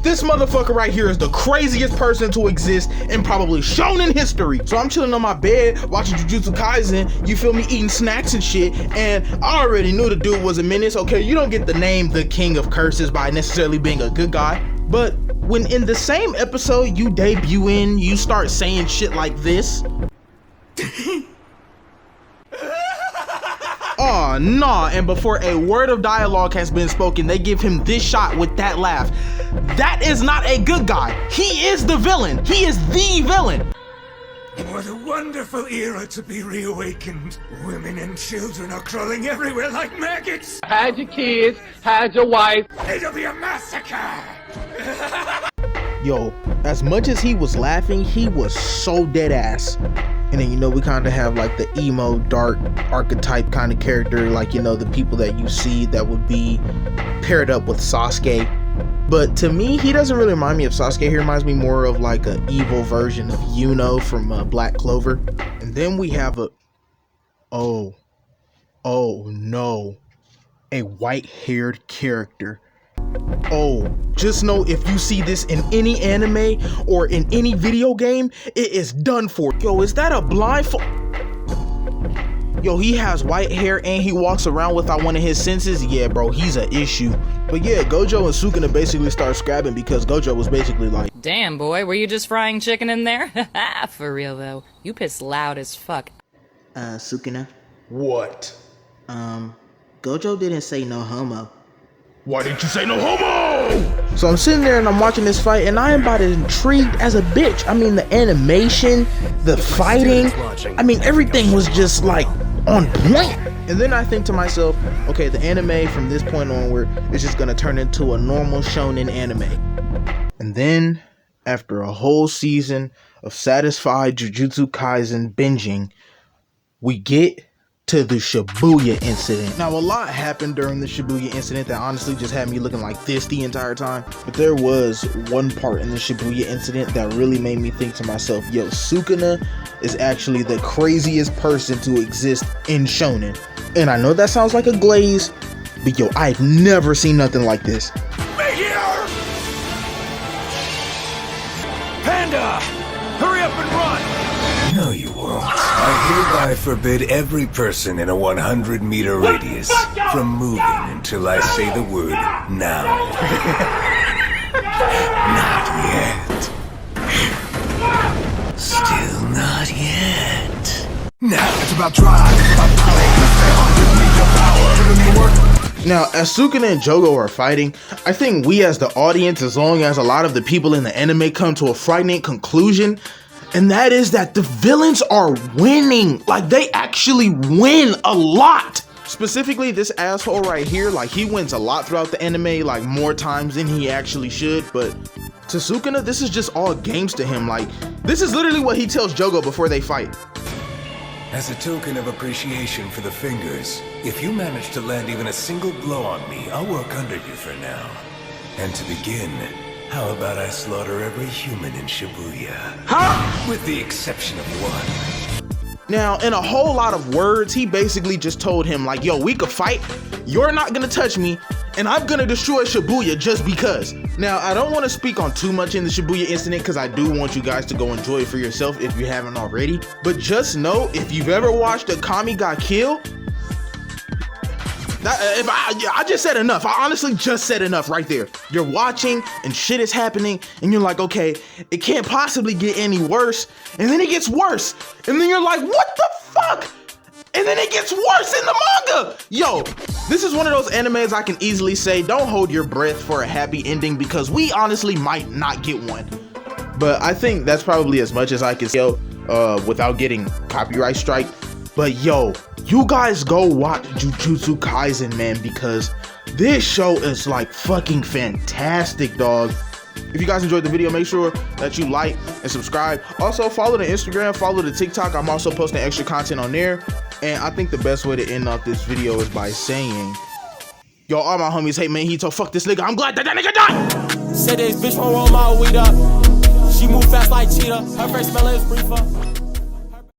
This motherfucker right here is the craziest person to exist in probably shonen history. So I'm chilling on my bed watching Jujutsu Kaisen, you feel me, eating snacks and shit, and I already knew the dude was a menace. Okay, you don't get the name the King of Curses by necessarily being a good guy, but when in the same episode you debut in, you start saying shit like this. Oh nah, and before a word of dialogue has been spoken, they give him this shot with that laugh. That is not a good guy. He is the villain. He is the villain. What a wonderful era to be reawakened. Women and children are crawling everywhere like maggots. Hide your kids, hide your wife. It'll be a massacre. Yo, as much as he was laughing, he was so dead ass. And then, you know, we kind of have like the emo, dark archetype kind of character, like, you know, the people that you see that would be paired up with Sasuke. But to me, he doesn't really remind me of Sasuke. He reminds me more of like an evil version of Yuno from Black Clover. And then we have oh no, a white-haired character. Oh, just know if you see this in any anime or in any video game, it is done for. Yo, is that a blindfold? Yo, he has white hair and he walks around without one of his senses. Yeah, bro, he's an issue. But yeah, Gojo and Sukuna basically start scrapping because Gojo was basically like, damn, boy, were you just frying chicken in there? For real, though. You piss loud as fuck. Sukuna? what? Gojo didn't say no homo. Why didn't you say no homo? So I'm sitting there and I'm watching this fight and I am about as intrigued as a bitch. I mean, the animation, the fighting, I mean, everything was just like on point. And then I think to myself, okay, the anime from this point onward is just gonna turn into a normal shonen anime. And then, after a whole season of satisfied Jujutsu Kaisen binging, we get to the Shibuya incident. Now, a lot happened during the Shibuya incident that honestly just had me looking like this the entire time. But there was one part in the Shibuya incident that really made me think to myself, yo, Sukuna is actually the craziest person to exist in shonen. And I know that sounds like a glaze, but yo, I've never seen nothing like this. Meteor! Panda! Hurry up and run! No, you won't. I hereby forbid every person in a 100-meter radius from moving until I say the word now. Not yet. Still not yet. Now it's about drive. Now, as Sukuna and Jogo are fighting, I think we as the audience, as long as a lot of the people in the anime come to a frightening conclusion, and that is that the villains are winning. Like, they actually win a lot. Specifically, this asshole right here, like, he wins a lot throughout the anime, like, more times than he actually should. But to Sukuna, this is just all games to him. Like, this is literally what he tells Jogo before they fight. As a token of appreciation for the fingers, if you manage to land even a single blow on me, I'll work under you for now. And to begin, how about I slaughter every human in Shibuya? Huh? With the exception of one. Now, in a whole lot of words, he basically just told him, like, yo, we could fight, you're not gonna touch me, and I'm gonna destroy Shibuya just because. Now, I don't want to speak on too much in the Shibuya incident because I do want you guys to go enjoy it for yourself if you haven't already. But just know, if you've ever watched a Kami got killed, I just said enough. I honestly just said enough right there. You're watching and shit is happening and you're like, okay, it can't possibly get any worse. And then it gets worse. And then you're like, what the fuck? And then it gets worse in the manga. Yo, this is one of those animes I can easily say, don't hold your breath for a happy ending because we honestly might not get one. But I think that's probably as much as I can say without getting copyright strike. But yo, you guys go watch Jujutsu Kaisen, man, because this show is like fucking fantastic, dog. If you guys enjoyed the video, make sure that you like and subscribe. Also, follow the Instagram, follow the TikTok. I'm also posting extra content on there. And I think the best way to end off this video is by saying, yo, all my homies hate Mahito, fuck this nigga. I'm glad that nigga died. Said this bitch won't roll my weed up. She move fast like cheetah. Her first smell is briefer.